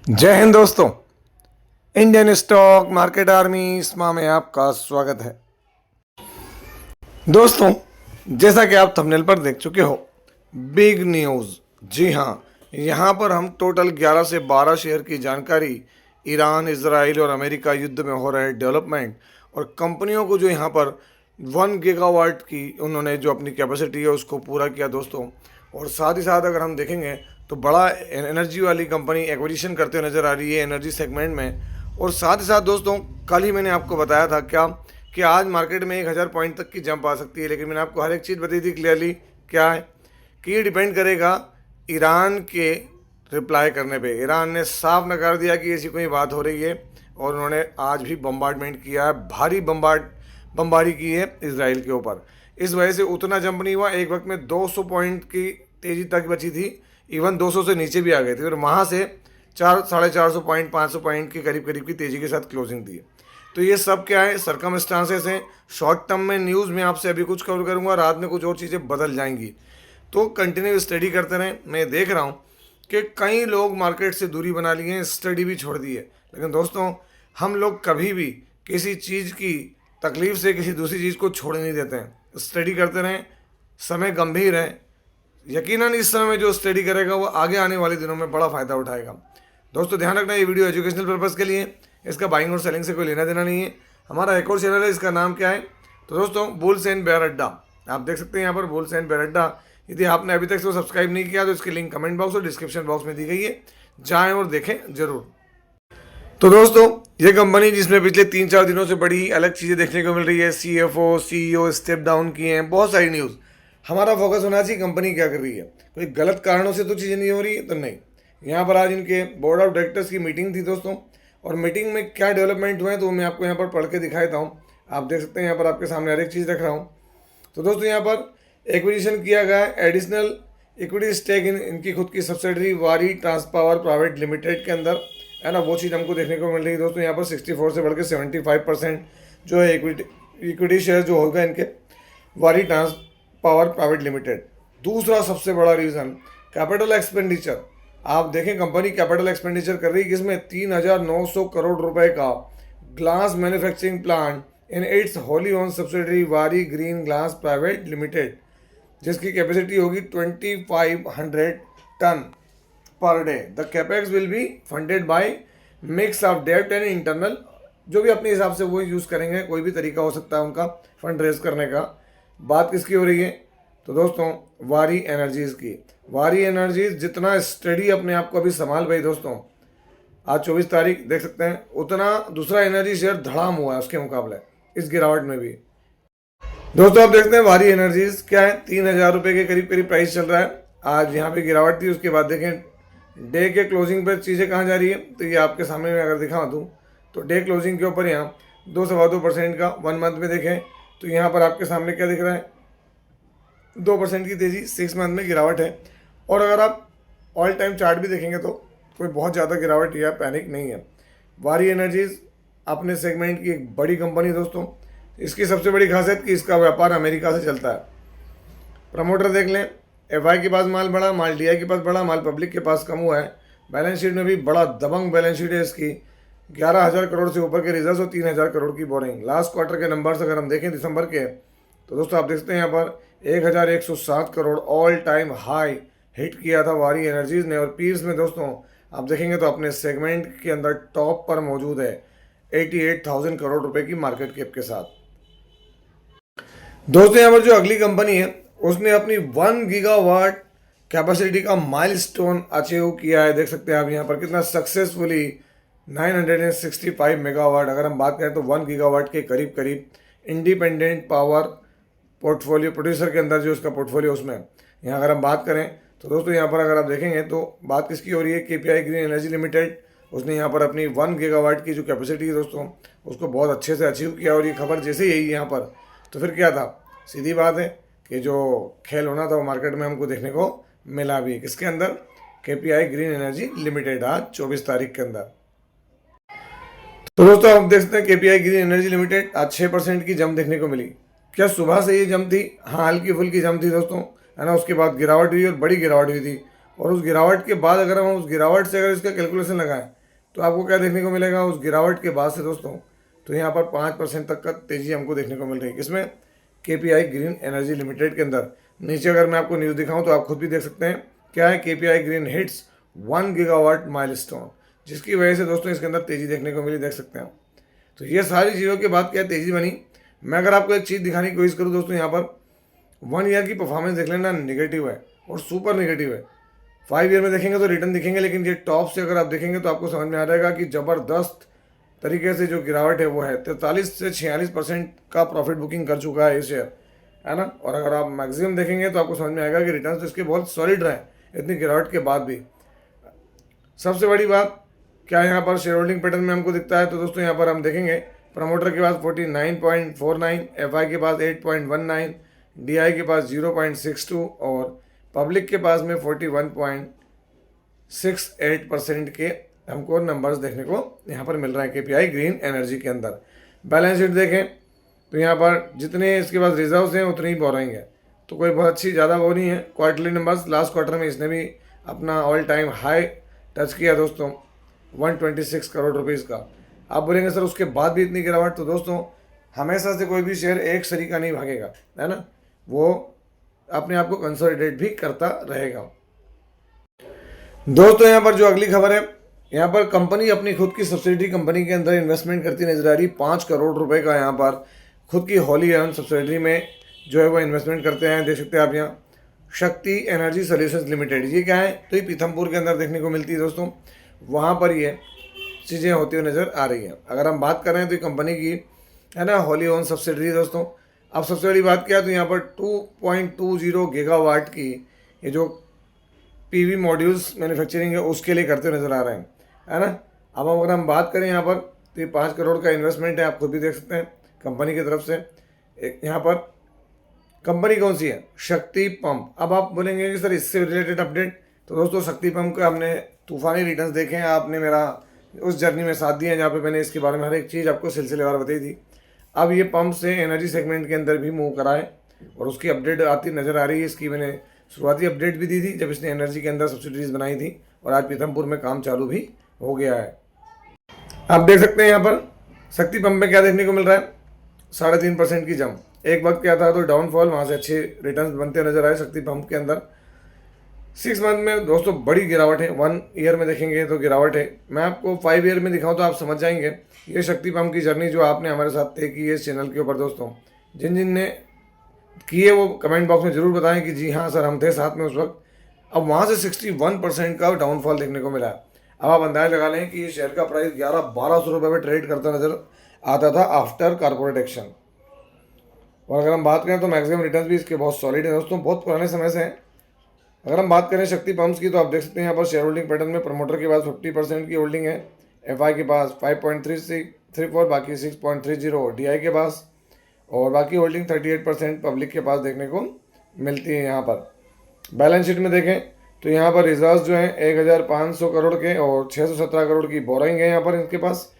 जय हिंद दोस्तों। Indian stock market army इसमा में आपका स्वागत है। दोस्तों, जैसा कि आप थंबनेल पर देख चुके हो, बिग न्यूज़। जी हाँ, यहाँ पर हम टोटल 11 से 12 शेयर की जानकारी, ईरान, इजराइल और अमेरिका युद्ध में हो रहे डेवलपमेंट और कंपनियों को जो यहाँ पर 1 गीगावाट की उन्होंने जो अपनी कैपेसिटी है उसको पूरा किया दोस्तों। और साथ ही साथ अगर हम देखेंगे तो बड़ा एनर्जी वाली कंपनी एक्विजिशन करते हुए नज़र आ रही है एनर्जी सेगमेंट में। और साथ ही साथ दोस्तों, कल ही मैंने आपको बताया था क्या कि आज मार्केट में 1000 पॉइंट तक की जंप आ सकती है, लेकिन मैंने आपको हर एक चीज़ बताई थी क्लियरली क्या है कि ये डिपेंड करेगा ईरान के रिप्लाई करने पे। ईरान ने साफ नकार दिया कि ऐसी कोई बात हो रही है और उन्होंने आज भी बम्बार्डमेंट किया है, भारी बम्बारी की है इसराइल के ऊपर। इस वजह से उतना जंप नहीं हुआ, एक वक्त में 200 पॉइंट की तेज़ी तक बची थी, इवन 200 से नीचे भी आ गए थे और वहाँ से 400-450 पॉइंट 500 पॉइंट के करीब करीब की तेज़ी के साथ क्लोजिंग दी है। तो ये सब क्या है, सरकमस्टांसेस हैं। शॉर्ट टर्म में न्यूज़ में आपसे अभी कुछ कवर करूँगा, रात में कुछ और चीज़ें बदल जाएंगी, तो कंटिन्यू स्टडी करते रहें। मैं देख रहा हूँ कि कई लोग मार्केट से दूरी बना लिए हैं, स्टडी भी छोड़ दी है, लेकिन दोस्तों हम लोग कभी भी किसी चीज़ की तकलीफ से किसी दूसरी चीज़ को छोड़ नहीं देते हैं। स्टडी करते रहें, समय गंभीर है, यकीनन इस समय में जो स्टडी करेगा वो आगे आने वाले दिनों में बड़ा फ़ायदा उठाएगा। दोस्तों ध्यान रखना, ये वीडियो एजुकेशनल पर्पज़ के लिए, इसका बाइंग और सेलिंग से कोई लेना देना नहीं है। हमारा एक और चैनल है, इसका नाम क्या है तो दोस्तों बुल्स एंड बेयर अड्डा। आप देख सकते हैं यहाँ पर बुल्स एंड बेयर अड्डा। यदि आपने अभी तक इसको सब्सक्राइब नहीं किया तो इसकी लिंक कमेंट बॉक्स और डिस्क्रिप्शन बॉक्स में दी गई है, जाएँ और देखें ज़रूर। तो दोस्तों, ये कंपनी जिसमें पिछले 3-4 दिनों से बड़ी अलग चीज़ें देखने को मिल रही है, CFO CEO स्टेप डाउन किए हैं, बहुत सारी न्यूज़। हमारा फोकस होना चाहिए कंपनी क्या कर रही है, कोई गलत कारणों से तो चीज़ें नहीं हो रही है तो नहीं। यहाँ पर आज इनके बोर्ड ऑफ डायरेक्टर्स की मीटिंग थी दोस्तों, और मीटिंग में क्या डेवलपमेंट हुए हैं तो मैं आपको यहाँ पर पढ़ के दिखा देता हूँ। आप देख सकते हैं यहाँ पर आपके सामने हर एक चीज़ रख रहा हूँ। तो दोस्तों यहाँ पर एक्विजिशन किया गया है एडिशनल इक्विटी स्टेक इन इनकी खुद की सब्सिडरी वारी ट्रांसपावर प्राइवेट लिमिटेड के अंदर, है ना। वो चीज़ हमको देखने को मिल रही है दोस्तों। यहाँ पर 64 से बढ़ के 75% जो है इक्विटी शेयर जो होगा इनके वारी ट्रांस पावर प्राइवेट लिमिटेड। दूसरा सबसे बड़ा रीज़न कैपिटल एक्सपेंडिचर। आप देखें कंपनी कैपिटल एक्सपेंडिचर कर रही है किसमें, 3900 करोड़ रुपए का glass manufacturing plant in its wholly own subsidiary Waaree green glass private limited, जिसकी कैपेसिटी होगी 2500 ton per day. The capex will be funded by mix of डेब्ट एंड इंटरनल, जो भी अपने हिसाब से वो यूज़ करेंगे, कोई भी तरीका हो सकता है उनका फंड रेज करने का। बात किसकी हो रही है तो दोस्तों वारी एनर्जीज़ की। वारी एनर्जीज जितना स्टडी अपने आप को अभी संभाल भाई दोस्तों, आज 24 तारीख देख सकते हैं, उतना दूसरा एनर्जी शेयर धड़ाम हुआ है उसके मुकाबले इस गिरावट में भी। दोस्तों आप देखते हैं वारी एनर्जीज क्या है, 3000 रुपये के करीब करीब प्राइस चल रहा है। आज यहाँ पे गिरावट थी, उसके बाद देखें डे के क्लोजिंग पर चीज़ें कहाँ जा रही है, तो ये आपके सामने में अगर दिखा दूँ तो डे क्लोजिंग के ऊपर यहाँ 2-2.25% का 1 मंथ में देखें तो यहाँ पर आपके सामने क्या दिख रहा है, 2% की तेज़ी 6 मंथ में गिरावट है। और अगर आप ऑल टाइम चार्ट भी देखेंगे तो कोई बहुत ज़्यादा गिरावट या पैनिक नहीं है। वारी एनर्जीज अपने सेगमेंट की एक बड़ी कंपनी दोस्तों। इसकी सबसे बड़ी खासियत कि इसका व्यापार अमेरिका से चलता है। प्रमोटर देख लें, FI के पास माल बड़ा, माल DI के पास बड़ा, माल पब्लिक के पास कम हुआ है। बैलेंस शीट में भी बड़ा दबंग बैलेंस शीट है इसकी, 11,000 करोड़ से ऊपर के रिजर्व और 3,000 करोड़ की बोरिंग। लास्ट क्वार्टर के नंबर्स अगर हम देखें दिसंबर के, तो दोस्तों आप देखते हैं यहाँ पर 1,107 crore all time high hit किया था वारी एनर्जीज ने। और पीर्स में दोस्तों आप देखेंगे तो अपने सेगमेंट के अंदर टॉप पर मौजूद है 88,000 करोड़ रुपए की मार्केट कैप के साथ। दोस्तों यहाँ पर जो अगली कंपनी है उसने अपनी 1 गीगावाट कैपेसिटी का माइलस्टोन अचीव किया है। देख सकते हैं आप यहाँ पर कितना सक्सेसफुली 965 मेगावाट। अगर हम बात करें तो 1 गीगावाट के करीब करीब इंडिपेंडेंट पावर पोर्टफोलियो प्रोड्यूसर के अंदर जो इसका पोर्टफोलियो उसमें यहाँ अगर हम बात करें तो दोस्तों यहाँ पर अगर आप देखेंगे तो बात किसकी हो रही है, KPI ग्रीन एनर्जी लिमिटेड। उसने यहाँ पर अपनी 1 गीगावाट की जो कैपेसिटी है दोस्तों उसको बहुत अच्छे से अचीव किया। और ये खबर जैसे यही यहाँ पर, तो फिर क्या था, सीधी बात है कि जो खेल होना था वो मार्केट में हमको देखने को मिला भी। किसके अंदर, KPI ग्रीन एनर्जी लिमिटेड, आज 24 तारीख के अंदर। तो दोस्तों आप देख सकते हैं KPI ग्रीन एनर्जी लिमिटेड आज 6% की जंप देखने को मिली। क्या सुबह से ये जंप थी? हाँ, हल्की फुल्की जंप थी दोस्तों, है ना। उसके बाद गिरावट हुई और बड़ी गिरावट हुई थी और उस गिरावट के बाद अगर हम उस गिरावट से अगर इसका कैलकुलेशन लगाएं तो आपको क्या देखने को मिलेगा उस गिरावट के बाद से दोस्तों, तो यहाँ पर 5% तक का तेज़ी हमको देखने को मिल रही है। किसमें? KPI ग्रीन एनर्जी लिमिटेड के अंदर। नीचे अगर मैं आपको न्यूज़ दिखाऊं तो आप खुद भी देख सकते हैं क्या है, KPI green hits 1 gigawatt milestone, जिसकी वजह से दोस्तों इसके अंदर तेज़ी देखने को मिली, देख सकते हैं। तो ये सारी चीज़ों के बाद क्या तेज़ी बनी। मैं अगर आपको एक चीज़ दिखाने की कोशिश करूँ दोस्तों, यहाँ पर 1 ईयर की परफॉर्मेंस देख लेना, नेगेटिव है और सुपर नेगेटिव है। 5 ईयर में देखेंगे तो रिटर्न दिखेंगे, लेकिन ये टॉप से अगर आप देखेंगे तो आपको समझ में आ जाएगा कि ज़बरदस्त तरीके से जो गिरावट है वो है। 43 से 46% का प्रॉफिट बुकिंग कर चुका है ये शेयर, है ना। और अगर आप मैक्सिमम देखेंगे तो आपको समझ में आएगा कि रिटर्न तो इसके बहुत सॉलिड रहे इतनी गिरावट के बाद भी। सबसे बड़ी बात क्या यहाँ पर शेयर होल्डिंग पैटर्न में हमको दिखता है, तो दोस्तों यहाँ पर हम देखेंगे प्रमोटर के पास 49.49, FI के पास 8.19, DI के पास 0.62 और पब्लिक के पास में 41.68% के हमको नंबर्स देखने को यहाँ पर मिल रहा है KPI ग्रीन एनर्जी के अंदर। बैलेंस शीट देखें तो यहाँ पर जितने इसके पास रिजर्व्स हैं उतनी ही बोरिंग है, तो कोई बहुत अच्छी ज़्यादा वो नहीं है। क्वार्टरली नंबर्स लास्ट क्वार्टर में इसने भी अपना ऑल टाइम हाई टच किया दोस्तों, 126 करोड़ रुपीज़ का। आप बोलेंगे सर उसके बाद भी इतनी गिरावट, तो दोस्तों हमेशा से कोई भी शेयर एक तरीका नहीं भागेगा, है ना, वो अपने आप को कंसोलिडेट भी करता रहेगा। दोस्तों यहाँ पर जो अगली खबर है, यहाँ पर कंपनी अपनी खुद की सब्सिडरी कंपनी के अंदर इन्वेस्टमेंट करती नजर आ रही। 5 करोड़ रुपए का यहाँ पर खुद की होली ओन सब्सिडरी में जो है वो इन्वेस्टमेंट करते हैं। देख सकते हैं आप यहाँ शक्ति एनर्जी सॉल्यूशंस लिमिटेड, ये क्या है, तो ये पीथमपुर के अंदर देखने को मिलती है दोस्तों। वहाँ पर ये चीज़ें होती हुई नज़र आ रही हैं। अगर हम बात कर रहे हैं तो ये कंपनी की है ना होली ओन सब्सिडरी दोस्तों। अब सबसे बड़ी बात क्या है, तो यहाँ पर 2.20 गीगावाट की ये जो PV मॉड्यूल्स मैन्युफैक्चरिंग है उसके लिए करते नज़र आ रहे हैं, है ना। अब अगर हम बात करें यहाँ पर तो ये 5 करोड़ का इन्वेस्टमेंट है, आप खुद भी देख सकते हैं कंपनी की तरफ से। एक यहाँ पर कंपनी कौन सी है, शक्ति पंप। अब आप बोलेंगे कि सर इससे रिलेटेड अपडेट, तो दोस्तों शक्ति पंप का हमने तूफानी रिटर्न्स देखे हैं। आपने मेरा उस जर्नी में साथ दिया जहाँ पे मैंने इसके बारे में हर एक चीज़ आपको सिलसिलेवार बताई थी। अब ये पंप से एनर्जी सेगमेंट के अंदर भी मूव करा है और उसकी अपडेट आती नज़र आ रही है। इसकी मैंने शुरुआती अपडेट भी दी थी जब इसने एनर्जी के अंदर सब्सिडीज बनाई थी और आज पीथमपुर में काम चालू भी हो गया है। आप देख सकते हैं यहाँ पर शक्ति पंप में क्या देखने को मिल रहा है, 3.5% की जंप। एक वक्त क्या था तो डाउनफॉल, वहाँ से अच्छे रिटर्न्स बनते नजर आए शक्ति पंप के अंदर। 6 मंथ में दोस्तों बड़ी गिरावट है, 1 ईयर में देखेंगे तो गिरावट है। मैं आपको 5 ईयर में दिखाऊं तो आप समझ जाएंगे ये शक्ति पंप की जर्नी जो आपने हमारे साथ तय की है इस चैनल के ऊपर। दोस्तों जिन जिन ने किए वो कमेंट बॉक्स में ज़रूर बताएं कि जी हाँ सर हम थे साथ में उस वक्त। अब वहाँ से 61% का डाउनफॉल देखने को मिला है। अब आप अंदाजा लगा लें कि ये शेयर का प्राइस 1100-1200 रुपये में ट्रेड करता नजर आता था आफ्टर कॉर्पोरेट एक्शन। और अगर हम बात करें तो मैक्सिमम रिटर्न भी इसके बहुत सॉलिड है दोस्तों, बहुत पुराने समय से हैं। अगर हम बात करें शक्ति पंप्स की तो आप देख सकते हैं यहाँ पर शेयर होल्डिंग पैटर्न में प्रमोटर के पास 50% की होल्डिंग है, FI के पास 5.34, बाकी 6.30 DI के पास, और बाकी होल्डिंग 38% पब्लिक के पास देखने को मिलती है। यहाँ पर बैलेंस शीट में देखें तो यहाँ पर रिजर्व्स जो हैं 1500 करोड़ के और 617 करोड़ की बोरिंग है यहाँ पर इनके पास।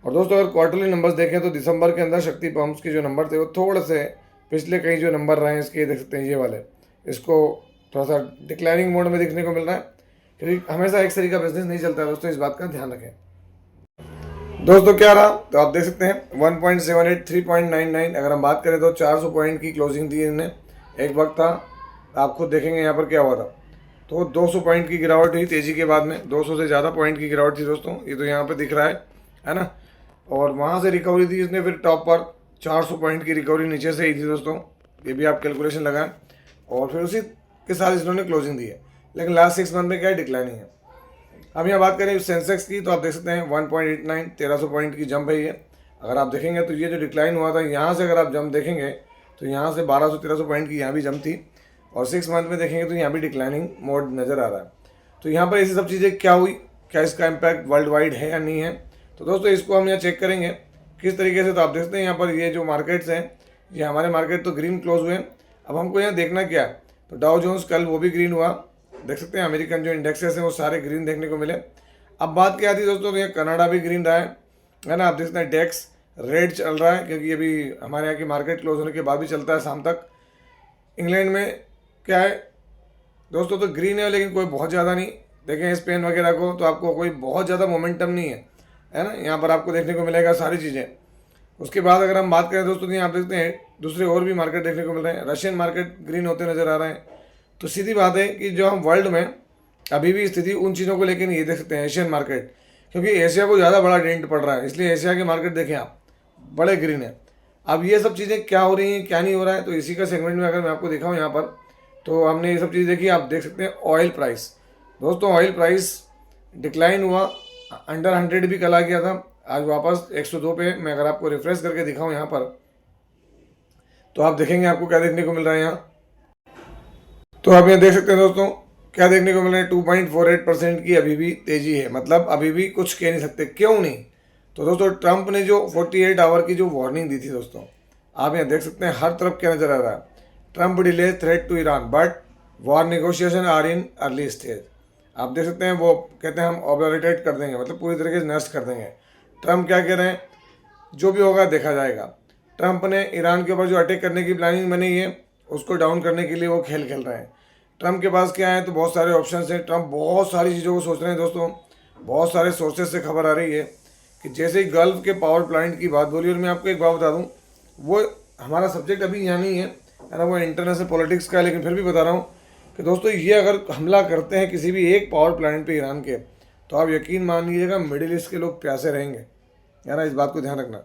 और दोस्तों अगर क्वार्टरली नंबर्स देखें तो दिसंबर के अंदर शक्ति पंप्स के जो नंबर थे वो थोड़े से पिछले कई जो नंबर रहे हैं इसके देख सकते हैं, ये वाले इसको थोड़ा सा डिक्लाइनिंग मोड में देखने को मिल रहा है, क्योंकि हमेशा एक तरीका बिजनेस नहीं चलता है दोस्तों, इस बात का ध्यान रखें। दोस्तों क्या रहा तो आप देख सकते हैं 1.78, 3.99। अगर हम बात करें तो 400 पॉइंट की क्लोजिंग दी इन्हें। एक वक्त था, आप खुद देखेंगे यहाँ पर क्या हुआ था, तो 200 पॉइंट की गिरावट हुई तेज़ी के बाद में, 200 से ज़्यादा पॉइंट की गिरावट थी दोस्तों, ये तो यहाँ पर दिख रहा है ना। और वहाँ से रिकवरी थी इसने, फिर टॉप पर 400 पॉइंट की रिकवरी नीचे से ही थी दोस्तों, ये भी आप कैलकुलेशन लगाएं। और फिर उसी के साथ इन्होंने क्लोजिंग दी है, लेकिन लास्ट 6 मंथ में क्या है, डिक्लाइनिंग है। अब यहाँ बात करें सेंसेक्स की तो आप देख सकते हैं 1.89, 1300 पॉइंट की जंप है ये। अगर आप देखेंगे तो ये जो डिक्लाइन हुआ था यहाँ से अगर आप जंप देखेंगे तो यहाँ से 1200-1300 पॉइंट की यहाँ भी जंप थी, और 6 मंथ में देखेंगे तो यहाँ भी डिक्लाइनिंग मोड नज़र आ रहा है। तो यहाँ पर ऐसी सब चीज़ें क्या हुई, क्या इसका इम्पैक्ट वर्ल्ड वाइड है या नहीं है, तो दोस्तों इसको हम यहाँ चेक करेंगे किस तरीके से। तो आप देखते हैं यहाँ पर ये जो मार्केट्स हैं, ये हमारे मार्केट तो ग्रीन क्लोज हुए। अब हमको यहाँ देखना क्या है, तो डाउ जोन्स कल वो भी ग्रीन हुआ, देख सकते हैं अमेरिकन जो इंडेक्सेस हैं वो सारे ग्रीन देखने को मिले। अब बात क्या आती है दोस्तों, तो ये कनाडा भी ग्रीन रहा है ना। आप देख सकते हैं डेक्स रेड चल रहा है, क्योंकि ये भी हमारे यहाँ की मार्केट क्लोज होने के बाद भी चलता है शाम तक। इंग्लैंड में क्या है, दोस्तों तो ग्रीन है लेकिन कोई बहुत ज़्यादा नहीं। देखें स्पेन वगैरह को तो आपको कोई बहुत ज़्यादा मोमेंटम नहीं है ना, यहाँ पर आपको देखने को मिलेगा सारी चीज़ें। उसके बाद अगर हम बात करें दोस्तों तो यहाँ देखते हैं दूसरे और भी मार्केट देखने को मिल रहे हैं। रशियन मार्केट ग्रीन होते नज़र आ रहे हैं। तो सीधी बात है कि जो हम वर्ल्ड में अभी भी स्थिति उन चीज़ों को लेकर नहीं देख सकते हैं एशियन मार्केट, क्योंकि एशिया को ज़्यादा बड़ा डेंट पड़ रहा है, इसलिए एशिया के मार्केट देखें आप बड़े ग्रीन है। अब ये सब चीज़ें क्या हो रही हैं क्या नहीं हो रहा है, तो इसी का सेगमेंट में अगर मैं आपको दिखाऊँ यहाँ पर, तो हमने ये सब चीज़ देखी। आप देख सकते हैं ऑयल प्राइस, दोस्तों ऑयल प्राइस डिक्लाइन हुआ, अंडर 100 भी कल आ गया था, आज वापस 102 पे। मैं अगर आपको रिफ्रेश करके दिखाऊं यहाँ पर, तो आप देखेंगे आपको क्या देखने को मिल रहा है यहाँ। तो आप यहाँ देख सकते हैं दोस्तों क्या देखने को मिल रहा है, 2.48% की अभी भी तेजी है, मतलब अभी भी कुछ कह नहीं सकते क्यों नहीं। तो दोस्तों ट्रंप ने जो 48 आवर की जो वार्निंग दी थी दोस्तों, आप यहाँ देख सकते हैं हर तरफ क्या नजर आ रहा है, Trump delay threat to Iran but war negotiation are in early stage. आप देख सकते हैं वो कहते हैं हम ऑब्लिटरेट कर देंगे, मतलब पूरी तरीके से नष्ट कर देंगे। ट्रंप क्या कह रहे हैं, जो भी होगा देखा जाएगा। ट्रंप ने ईरान के ऊपर जो अटैक करने की प्लानिंग बनी है उसको डाउन करने के लिए वो खेल खेल रहे हैं। ट्रंप के पास क्या है, तो बहुत सारे ऑप्शन हैं। ट्रंप बहुत सारी चीज़ों को सोच रहे हैं दोस्तों। बहुत सारे सोर्सेज से खबर आ रही है कि जैसे ही गल्फ के पावर प्लांट की बात बोली, और मैं आपको एक बात बता दूँ, वो हमारा सब्जेक्ट अभी यहाँ नहीं है ना, वो इंटरनेशनल पॉलिटिक्स का है, लेकिन फिर भी बता रहा हूँ कि दोस्तों ये अगर हमला करते हैं किसी भी एक पावर प्लांट पे ईरान के, तो आप यकीन मान लीजिएगा मिडिल ईस्ट के लोग प्यासे रहेंगे, है ना, इस बात को ध्यान रखना।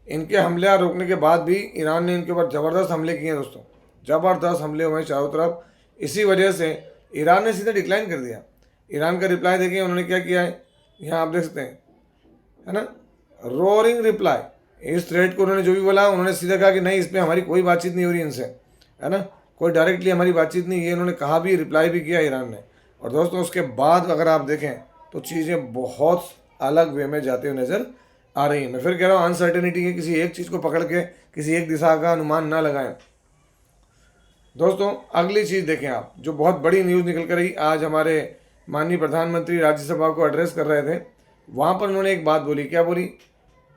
इनके हमले रोकने के बाद भी ईरान ने इनके ऊपर ज़बरदस्त हमले किए हैं दोस्तों, ज़बरदस्त हमले हुए हैं चारों तरफ। इसी वजह से ईरान ने सीधे डिक्लाइन कर दिया। ईरान का रिप्लाई देखिए उन्होंने क्या किया है, यहाँ आप देख सकते हैं, है ना, रोरिंग रिप्लाई। इस थ्रेट को उन्होंने जो भी बोला उन्होंने सीधा कहा कि नहीं, इस पर हमारी कोई बातचीत नहीं हो रही इनसे, है ना, कोई डायरेक्टली हमारी बातचीत नहीं, ये उन्होंने कहा भी, रिप्लाई भी किया ईरान ने। और दोस्तों उसके बाद अगर आप देखें तो चीज़ें बहुत अलग वे में जाते हुए नज़र आ रही है। मैं फिर कह रहा हूँ अनसर्टेनिटी है, किसी एक चीज़ को पकड़ के किसी एक दिशा का अनुमान ना लगाएं। दोस्तों अगली चीज़ देखें आप, जो बहुत बड़ी न्यूज़ निकल कर आई, आज हमारे माननीय प्रधानमंत्री राज्यसभा को एड्रेस कर रहे थे, वहाँ पर उन्होंने एक बात बोली। क्या बोली,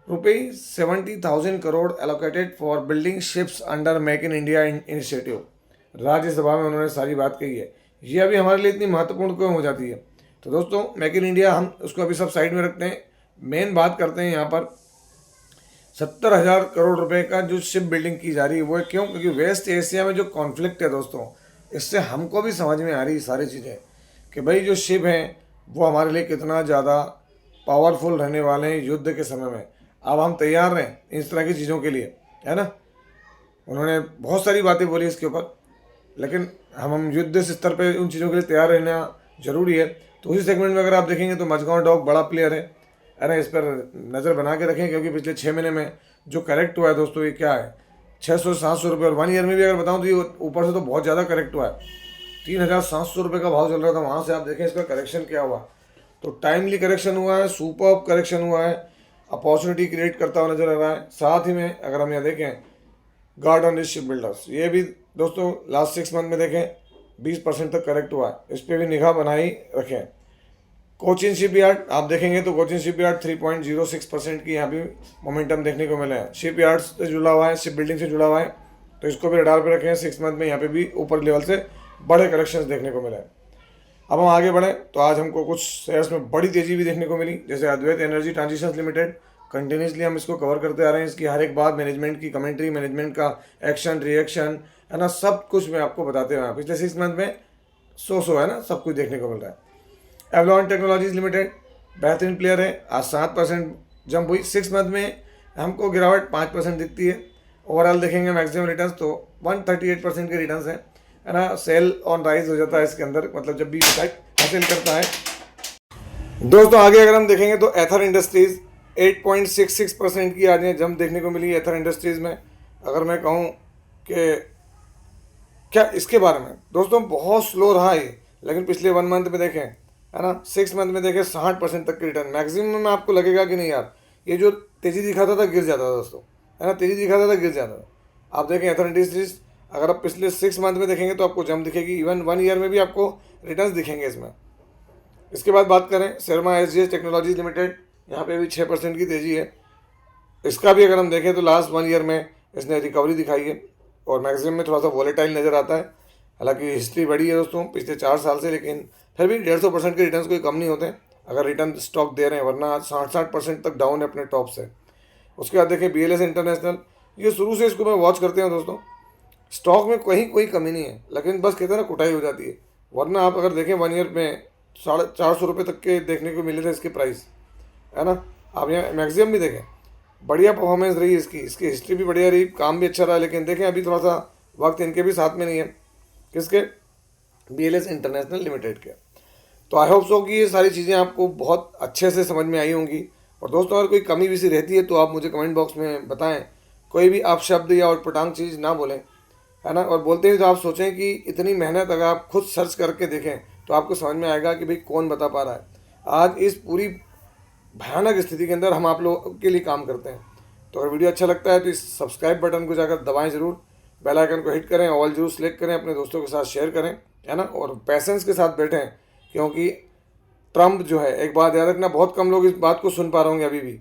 ₹70,000 crore allocated for building ships under make in India initiative. Rajya Sabha में उन्होंने सारी बात कही है। ये अभी हमारे लिए इतनी महत्वपूर्ण क्यों हो जाती है, तो दोस्तों मेक इन इंडिया हम उसको अभी सब साइड में रखते हैं, मेन बात करते हैं यहाँ पर 70,000 करोड़ रुपए का जो शिप बिल्डिंग की जा रही है वो है क्यों, क्योंकि वेस्ट एशिया में जो कॉन्फ्लिक्ट है दोस्तों, इससे हमको भी समझ में आ रही है सारी चीज़ें कि भाई जो शिप हैं वो हमारे लिए कितना ज़्यादा पावरफुल रहने वाले हैं युद्ध के समय में। अब हम तैयार रहें इस तरह की चीज़ों के लिए, है ना। उन्होंने बहुत सारी बातें बोली इसके ऊपर, लेकिन हम युद्ध स्तर पे उन चीज़ों के लिए तैयार रहना जरूरी है। तो उसी सेगमेंट में अगर आप देखेंगे तो मजगांव डॉक बड़ा प्लेयर है ना, इस पर नज़र बना के रखें, क्योंकि पिछले 6 महीने में जो करेक्ट हुआ है दोस्तों, ये क्या है 600-700 रुपये, और 1 ईयर में भी अगर बताऊँ तो ये ऊपर से तो बहुत ज़्यादा करेक्ट हुआ है। 3,700 रुपये का भाव चल रहा था, वहाँ से आप देखें इसका करेक्शन क्या हुआ। तो टाइमली करेक्शन हुआ है, सुपर करेक्शन हुआ है, अपॉर्चुनिटी क्रिएट करता हुआ नजर आ रहा है। साथ ही में अगर हम यहाँ देखें गार्ड ऑन शिप बिल्डर्स, ये भी दोस्तों लास्ट 6 मंथ में देखें 20% तक करेक्ट हुआ है, इस पर भी निगाह बनाई रखें। कोचिन शिपयार्ड आप देखेंगे तो कोचिन शिपयार्ड 3.06% की यहाँ भी मोमेंटम देखने को मिला है। शिपयार्ड से जुड़ा हुआ है, शिप बिल्डिंग से जुड़ा हुआ है, तो इसको भी रडार पे रखें। 6 मंथ में यहाँ पे भी ऊपर लेवल से बड़े करेक्शंस देखने को मिले हैं। अब हम आगे बढ़ें तो आज हमको कुछ शेयर्स में बड़ी तेजी भी देखने को मिली, जैसे अद्वैत एनर्जी ट्रांजिशंस लिमिटेड। कंटिन्यूसली हम इसको कवर करते आ रहे हैं, इसकी हर एक बात, मैनेजमेंट की कमेंट्री, मैनेजमेंट का एक्शन रिएक्शन, है ना, सब कुछ मैं आपको बताते हुए पिछले 6 मंथ में सो है ना, सब कुछ देखने को मिल रहा है। एवलॉन टेक्नोलॉजीज लिमिटेड बेहतरीन प्लेयर है, आज 7% जंप हुई। 6 मंथ में हमको गिरावट 5% दिखती है। ओवरऑल देखेंगे मैक्सिमम रिटर्न्स तो 138% के रिटर्न्स हैं, है ना। सेल ऑन राइज हो जाता है इसके अंदर, मतलब जब भी हासिल करता है। दोस्तों आगे अगर हम देखेंगे तो एथर इंडस्ट्रीज 8.66% की आज जंप देखने को मिली एथर इंडस्ट्रीज में। अगर मैं कहूँ कि क्या इसके बारे में दोस्तों, बहुत स्लो रहा है, लेकिन पिछले 1 मंथ में देखें, है ना, 6 मंथ में देखें 60% तक के रिटर्न। मैक्सिमम में आपको लगेगा कि नहीं यार ये जो तेज़ी दिखाता था गिर जाता था दोस्तों, है ना, तेज़ी दिखाता था गिर जाता था। आप देखें एथर इंडस्ट्रीज, अगर आप पिछले 6 मंथ में देखेंगे तो आपको जंप दिखेगी, इवन 1 ईयर में भी आपको रिटर्न्स दिखेंगे इसमें। इसके बाद बात करें शर्मा एसजीएस टेक्नोलॉजीज लिमिटेड, यहाँ पे भी 6% की तेज़ी है। इसका भी अगर हम देखें तो लास्ट 1 ईयर में इसने रिकवरी दिखाई है, और मैक्सिमम में थोड़ा सा वॉलेटाइल नज़र आता है। हालांकि हिस्ट्री बड़ी है दोस्तों पिछले 4 साल से, लेकिन फिर भी 150% के रिटर्न कोई कम नहीं होते अगर रिटर्न स्टॉक दे रहे हैं, वरना 60-60% तक डाउन है अपने टॉप से। उसके बाद देखें BLS इंटरनेशनल, ये शुरू से इसको मैं वॉच करते हैं दोस्तों, स्टॉक में कहीं कोई कमी नहीं है, लेकिन बस कहते हैं ना कुटाई हो जाती है। वरना आप अगर देखें 1 ईयर में 450 रुपये तक के देखने को मिले थे इसके प्राइस, है ना। आप यहाँ मैक्सिमम भी देखें, बढ़िया परफॉर्मेंस रही इसकी हिस्ट्री भी बढ़िया रही, काम भी अच्छा रहा। लेकिन देखें अभी थोड़ा सा वक्त इनके भी साथ में नहीं है, किसके, BLS इंटरनेशनल लिमिटेड के। तो आई होप सो कि ये सारी चीज़ें आपको बहुत अच्छे से समझ में आई होंगी। और दोस्तों अगर कोई कमी विसी रहती है तो आप मुझे कमेंट बॉक्स में बताएं, कोई भी आप शब्द या और पटांग चीज़ ना बोलें, है ना। और बोलते ही तो आप सोचें कि इतनी मेहनत अगर आप खुद सर्च करके देखें तो आपको समझ में आएगा कि भाई कौन बता पा रहा है। आज इस पूरी भयानक स्थिति के अंदर हम आप लोगों के लिए काम करते हैं। तो अगर वीडियो अच्छा लगता है तो इस सब्सक्राइब बटन को जाकर दबाएं ज़रूर, बेल आइकन को हिट करें, ऑल जरूर सेलेक्ट करें, अपने दोस्तों के साथ शेयर करें, है ना। और पैसेंस के साथ बैठें, क्योंकि ट्रम्प जो है, एक बात याद रखना, बहुत कम लोग इस बात को सुन पा रहे होंगे अभी भी,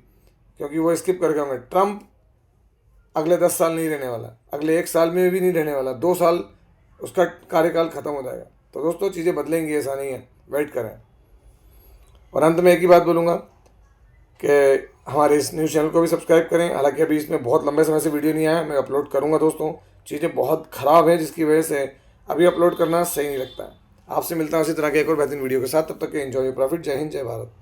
क्योंकि वो स्किप करके होंगे। ट्रम्प अगले 10 साल नहीं रहने वाला, अगले 1 साल में भी नहीं रहने वाला, 2 साल उसका कार्यकाल खत्म हो जाएगा। तो दोस्तों चीज़ें बदलेंगी, ऐसा नहीं है, वेट करें। और अंत में एक ही बात बोलूँगा कि हमारे इस न्यूज़ चैनल को भी सब्सक्राइब करें। हालांकि अभी इसमें बहुत लंबे समय से वीडियो नहीं आया, मैं अपलोड करूँगा दोस्तों। चीज़ें बहुत ख़राब हैं जिसकी वजह से अभी अपलोड करना सही नहीं लगता है। आपसे मिलता हूँ इसी तरह के एक और बेहतरीन वीडियो के साथ, तब तक के एंजॉय प्रॉफिट। जय हिंद, जय भारत।